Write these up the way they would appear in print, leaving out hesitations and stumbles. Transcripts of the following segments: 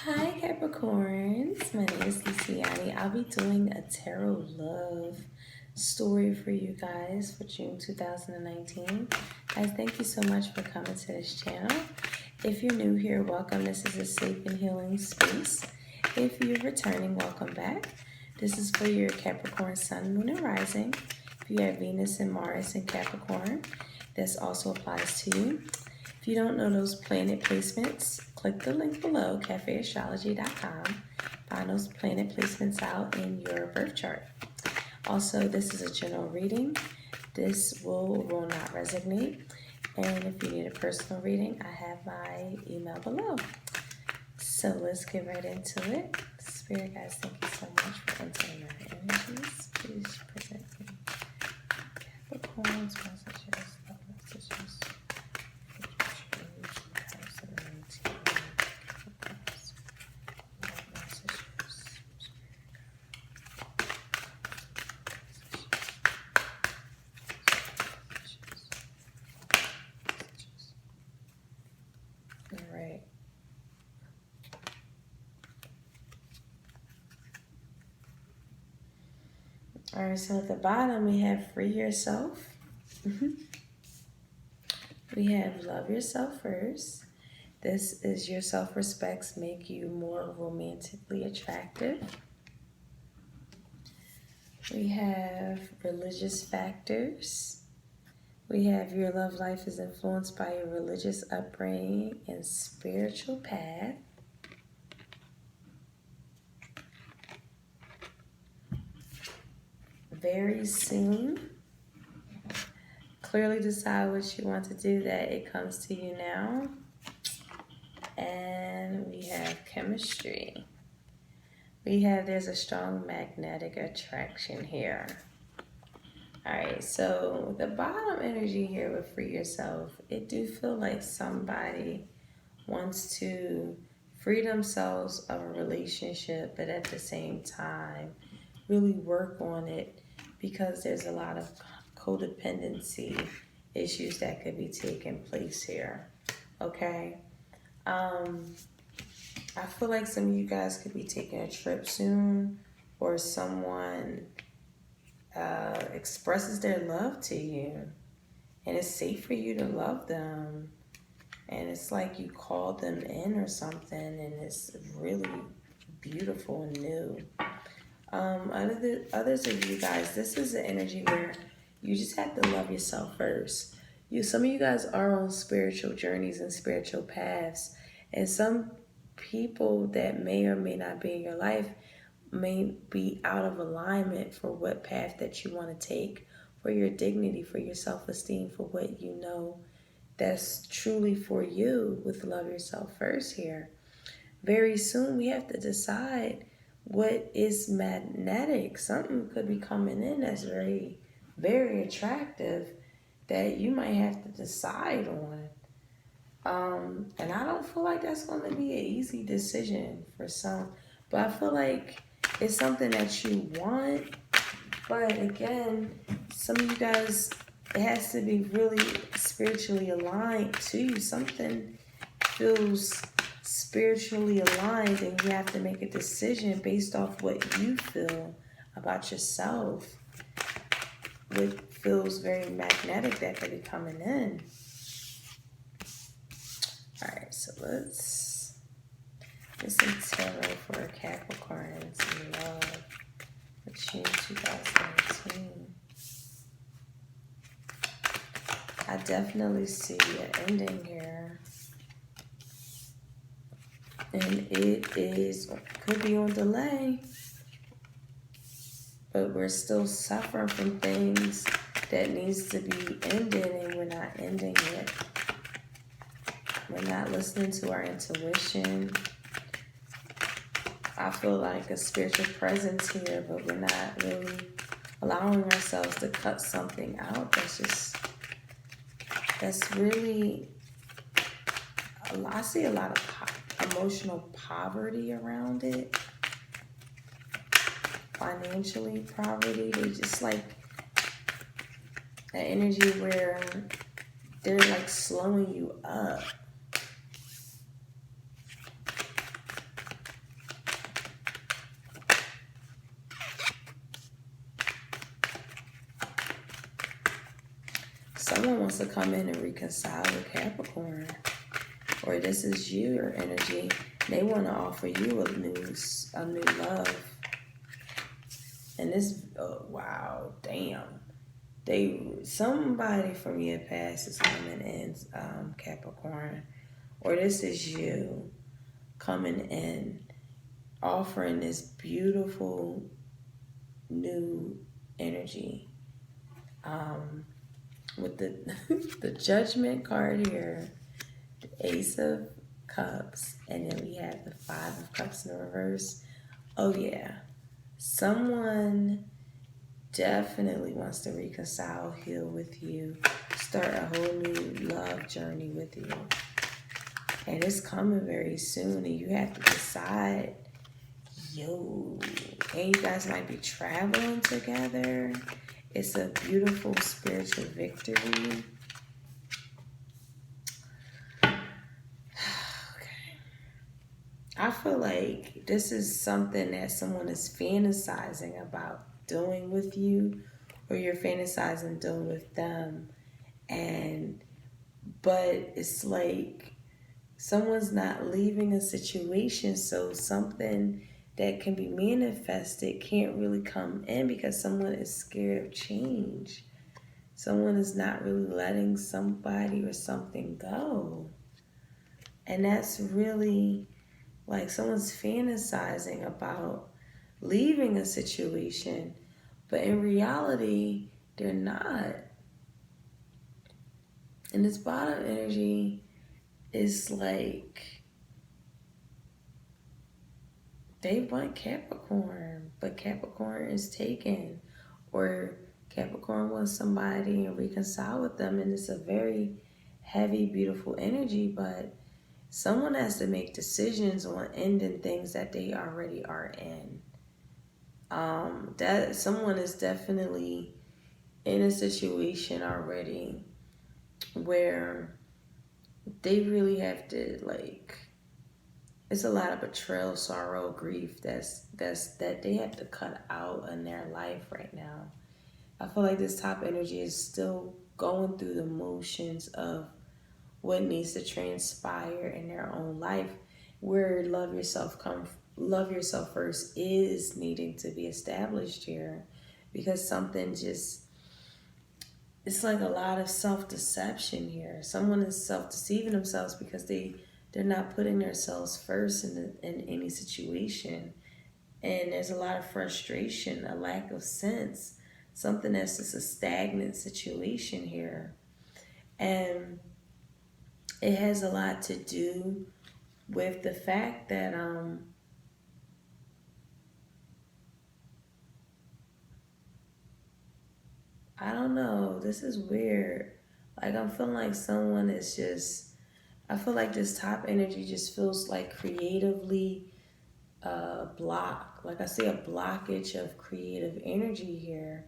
Hi Capricorns, my name is Luciani. I'll be doing a tarot love story for you guys for June 2019. Guys, thank you so much for coming to this channel. If you're new here, welcome. This is a safe and healing space. If you're returning, welcome back. This is for your Capricorn Sun, Moon, and Rising. If you have Venus and Mars in Capricorn, this also applies to you. If you don't know those planet placements, click the link below, cafeastrology.com. Find those planet placements out in your birth chart. Also, this is a general reading. This will not resonate. And if you need a personal reading, I have my email below. So let's get right into it. Spirit guys, thank you so much for entering our energies. Please present me Capricorn's messages, love messages. All right, so at the bottom we have free yourself. We have love yourself first. This is your self-respects make you more romantically attractive. We have religious factors. We have your love life is influenced by your religious upbringing and spiritual path. Very soon. Clearly decide what you want to do, that it comes to you now. And we have chemistry. We have there's a strong magnetic attraction here. All right, so the bottom energy here with free yourself, it do feel like somebody wants to free themselves of a relationship, but at the same time really work on it, because there's a lot of codependency issues that could be taking place here. Okay, I feel like some of you guys could be taking a trip soon, or someone expresses their love to you, and it's safe for you to love them, and it's like you called them in or something, and it's really beautiful and new. Others of you guys, this is the energy where you just have to love yourself first. Some of you guys are on spiritual journeys and spiritual paths, and some people that may or may not be in your life may be out of alignment for what path that you want to take, for your dignity, for your self-esteem, for what you know that's truly for you with love yourself first here. Very soon we have to decide what is magnetic. Something could be coming in that's very, very attractive that you might have to decide on. And I don't feel like that's going to be an easy decision for some, but I feel like it's something that you want. But again, some of you guys, it has to be really spiritually aligned to you. Something feels spiritually aligned, and you have to make a decision based off what you feel about yourself. What feels very magnetic that could be coming in. All right, so let's get some tarot for Capricorns in love for June 2019. I definitely see an ending here. And it could be on delay, but we're still suffering from things that needs to be ended, and we're not ending it. We're not listening to our intuition. I feel like a spiritual presence here, but we're not really allowing ourselves to cut something out that's really, I see a lot of emotional poverty around it. Financially poverty. They just like an energy where they're like slowing you up. someone wants to come in and reconcile with Capricorn. Or this is your energy. They want to offer you a new love. And this, oh, wow, damn. Somebody from your past is coming in, Capricorn. Or this is you coming in, offering this beautiful new energy. With the the Judgment card here, the Ace of Cups, and then we have the Five of Cups in the reverse. Oh yeah, someone definitely wants to reconcile, heal with you, start a whole new love journey with you. And it's coming very soon, and you have to decide, and you guys might be traveling together. It's a beautiful spiritual victory. Okay. I feel like this is something that someone is fantasizing about doing with you, or you're fantasizing doing with them. But it's like someone's not leaving a situation, so something that can be manifested can't really come in because someone is scared of change. Someone is not really letting somebody or something go. And that's really like someone's fantasizing about leaving a situation, but in reality, they're not. And this bottom energy is like they want Capricorn, but Capricorn is taken. Or Capricorn wants somebody and reconcile with them, and it's a very heavy, beautiful energy, but someone has to make decisions on ending things that they already are in. That someone is definitely in a situation already where they really have to, like, it's a lot of betrayal, sorrow, grief that they have to cut out in their life right now. I feel like this top energy is still going through the motions of what needs to transpire in their own life, where love yourself first is needing to be established here, because something just, it's like a lot of self-deception here. Someone is self-deceiving themselves because they're not putting themselves first in any situation. And there's a lot of frustration, a lack of sense, something that's just a stagnant situation here. And it has a lot to do with the fact that I don't know, this is weird. Like, I'm feeling like someone is just, I feel like this top energy just feels like creatively blocked. Like, I see a blockage of creative energy here.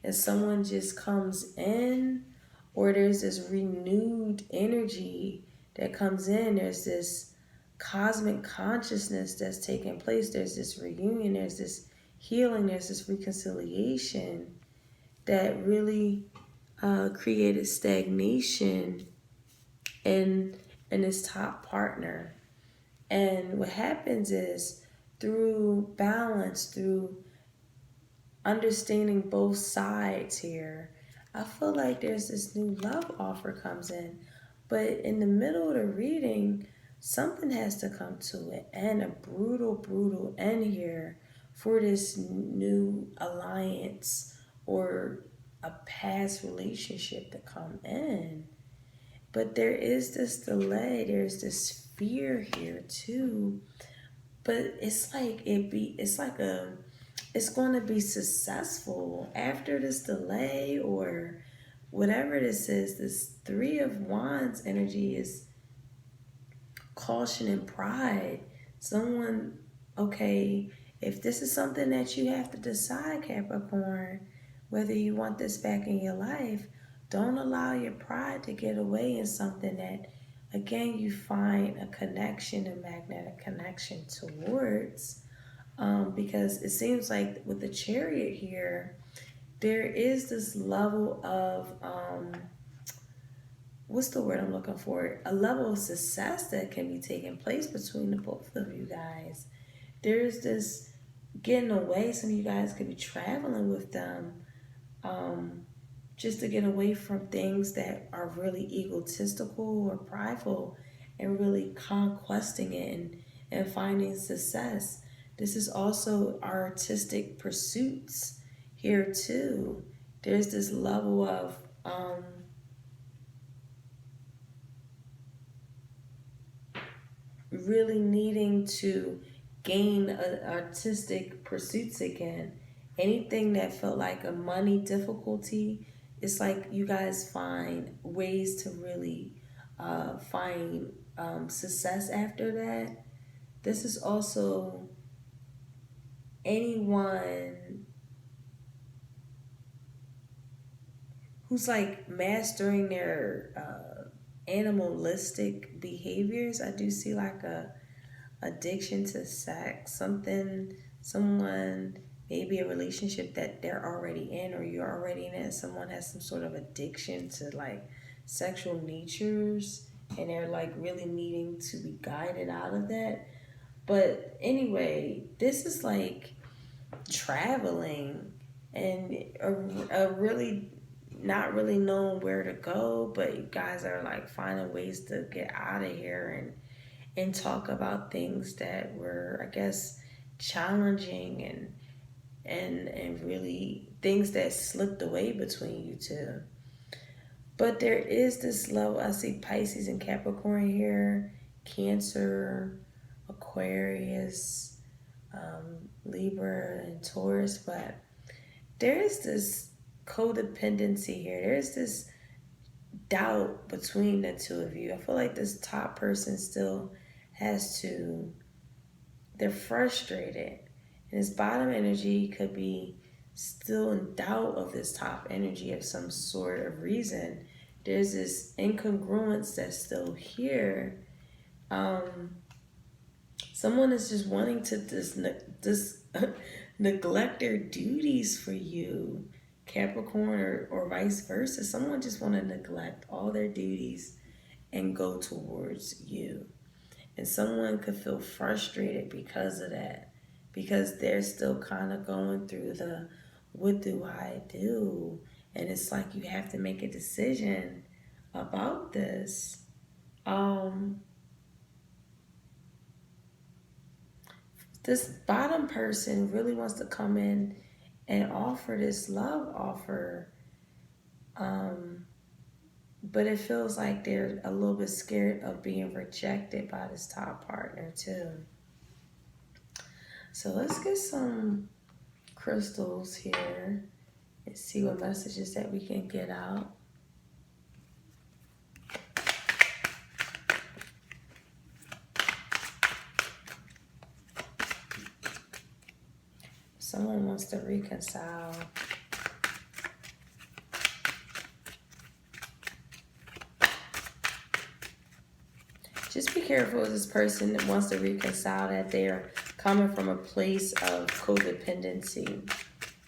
And someone just comes in, or there's this renewed energy that comes in. There's this cosmic consciousness that's taking place. There's this reunion. There's this healing. There's this reconciliation that really created stagnation in this top partner. And what happens is, through balance, through understanding both sides here, I feel like there's this new love offer comes in. But in the middle of the reading, something has to come to an end, a brutal end here for this new alliance or a past relationship to come in. But there is this delay, there's this fear here too. But it's like it's going to be successful after this delay, or whatever this is. This Three of Wands energy is caution and pride. Someone, okay, if this is something that you have to decide, Capricorn, whether you want this back in your life, don't allow your pride to get away in something that, again, you find a connection, a magnetic connection towards. Because it seems like with the Chariot here, there is this level of what's the word I'm looking for? A level of success that can be taking place between the both of you guys. There's this getting away. Some of you guys could be traveling with them, just to get away from things that are really egotistical or prideful, and really conquesting it and finding success. This is also artistic pursuits here too. There's this level of really needing to gain artistic pursuits again. Anything that felt like a money difficulty, it's like you guys find ways to really find success after that. This is also anyone who's like mastering their animalistic behaviors. I do see like a addiction to sex, someone, maybe a relationship that they're already in or you're already in, someone has some sort of addiction to like sexual natures, and they're like really needing to be guided out of that. But anyway, this is like traveling and a really not really knowing where to go, but you guys are like finding ways to get out of here and talk about things that were, I guess, challenging and really things that slipped away between you two. But there is this level. I see Pisces and Capricorn here, Cancer, Aquarius, Libra, and Taurus. But there is this codependency here. There's this doubt between the two of you. I feel like this top person still they're frustrated. And this bottom energy could be still in doubt of this top energy of some sort of reason. There's this incongruence that's still here. Someone is just wanting to neglect their duties for you, Capricorn, or vice versa. Someone just want to neglect all their duties and go towards you. And someone could feel frustrated because of that, because they're still kind of going through the what do I do? And it's like you have to make a decision about this. This bottom person really wants to come in and offer this love offer. But it feels like they're a little bit scared of being rejected by this top partner too. So let's get some crystals here and see what messages that we can get out. Someone wants to reconcile. Just be careful with this person that wants to reconcile, that they're coming from a place of codependency.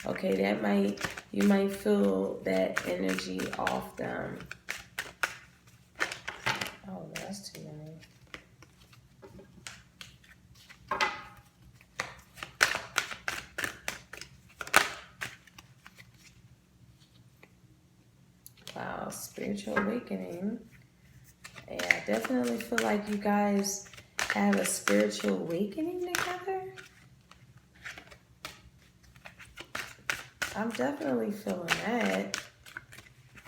Okay, you might feel that energy off them. Oh, that's too many. Wow, spiritual awakening. Yeah, I definitely feel like you guys have a spiritual awakening together. I'm definitely feeling that.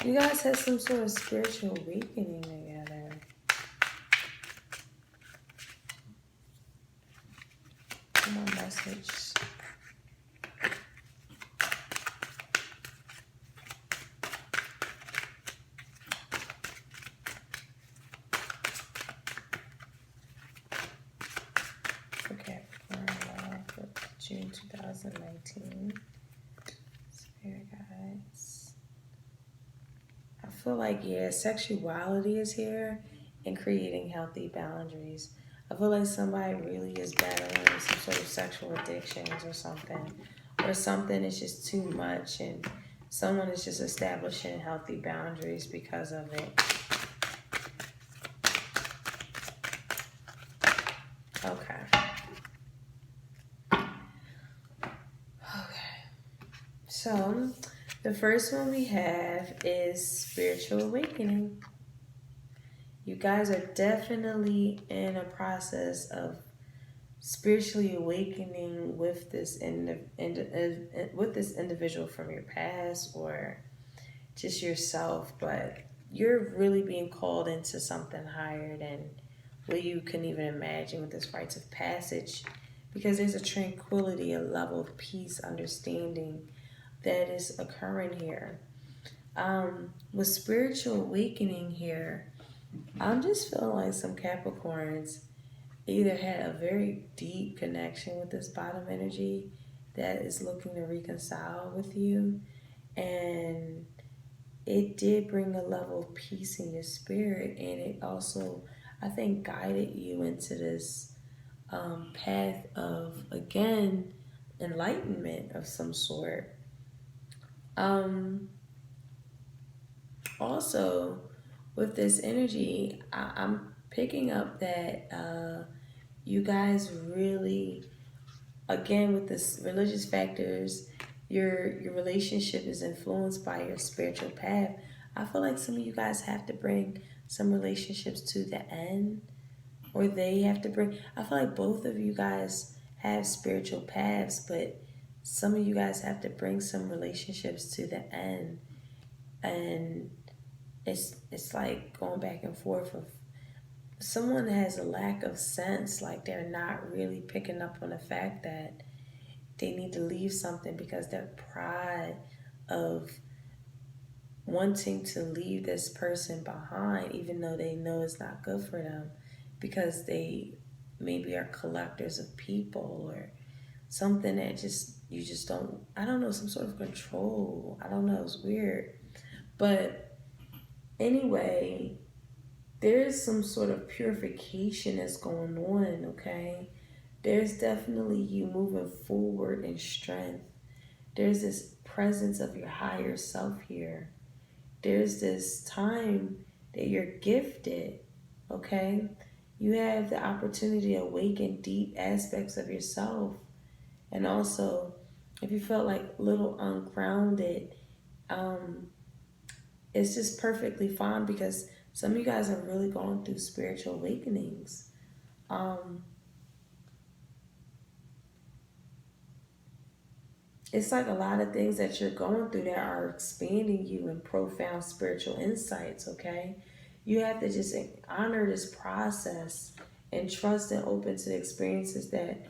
You guys have some sort of spiritual awakening together. Come on, message. Okay, June 2019. Spirit guides. I feel like, yeah, sexuality is here and creating healthy boundaries. I feel like somebody really is battling with some sort of sexual addictions or something is just too much, and someone is just establishing healthy boundaries because of it. Okay. Okay. So, the first one we have is spiritual awakening. You guys are definitely in a process of spiritually awakening with with this individual from your past or just yourself, but you're really being called into something higher than what you can even imagine with this rites of passage, because there's a tranquility, a level of peace, understanding that is occurring here. With spiritual awakening here, I'm just feeling like some Capricorns either had a very deep connection with this bottom energy that is looking to reconcile with you, and it did bring a level of peace in your spirit, and it also, I think, guided you into this path of, again, enlightenment of some sort. Um, Also, with this energy, I'm picking up that you guys really, again, with this religious factors, your relationship is influenced by your spiritual path. I feel like some of you guys have to bring some relationships to the end, or they have to bring. I feel like both of you guys have spiritual paths, but some of you guys have to bring some relationships to the end, and it's like going back and forth of someone has a lack of sense, like they're not really picking up on the fact that they need to leave something because their pride of wanting to leave this person behind, even though they know it's not good for them, because they maybe are collectors of people or something that just you just don't, I don't know, some sort of control. I don't know, it's weird. But anyway, there's some sort of purification that's going on, okay? There's definitely you moving forward in strength. There's this presence of your higher self here. There's this time that you're gifted, okay? You have the opportunity to awaken deep aspects of yourself. And also, if you felt like a little ungrounded, um, it's just perfectly fine, because some of you guys are really going through spiritual awakenings. Um, it's like a lot of things that you're going through that are expanding you in profound spiritual insights, okay? You have to just honor this process and trust and open to the experiences that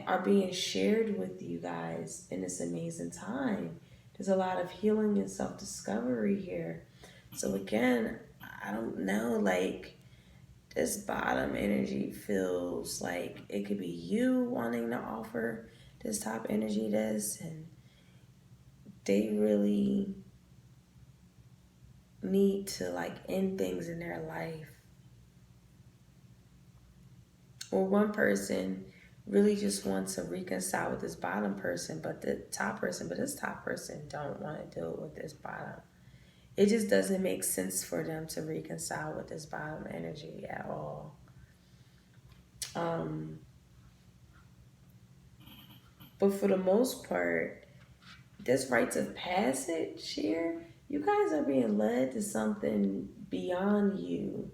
are being shared with you guys in this amazing time. There's a lot of healing and self-discovery here. So again, I don't know, like, this bottom energy feels like it could be you wanting to offer this top energy this, and they really need to like end things in their life. Or one person really just wants to reconcile with this bottom person, but this top person don't want to deal with this bottom. It just doesn't make sense for them to reconcile with this bottom energy at all. Um, but for the most part, this rites of passage here, you guys are being led to something beyond you.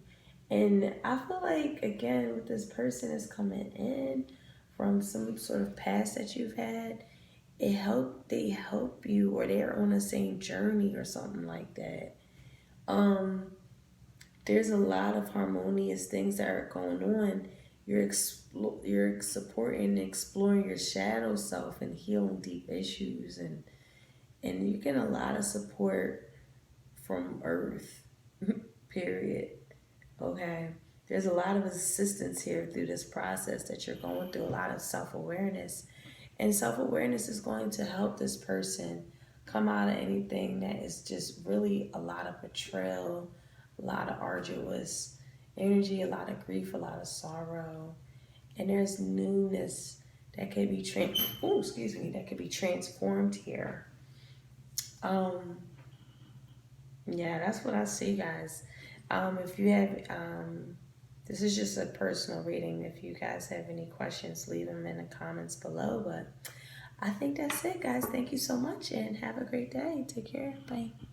And I feel like, again, with this person is coming in from some sort of past that you've had, they help you, or they're on the same journey or something like that. Um, there's a lot of harmonious things that are going on. You're supporting and exploring your shadow self and healing deep issues, and you get a lot of support from Earth, period. Okay. There's a lot of assistance here through this process that you're going through, a lot of self-awareness. And self-awareness is going to help this person come out of anything that is just really a lot of betrayal, a lot of arduous energy, a lot of grief, a lot of sorrow. And there's newness that could be that could be transformed here. Yeah, that's what I see, guys. If you have This is just a personal reading. If you guys have any questions, leave them in the comments below. But I think that's it, guys. Thank you so much and have a great day. Take care. Bye.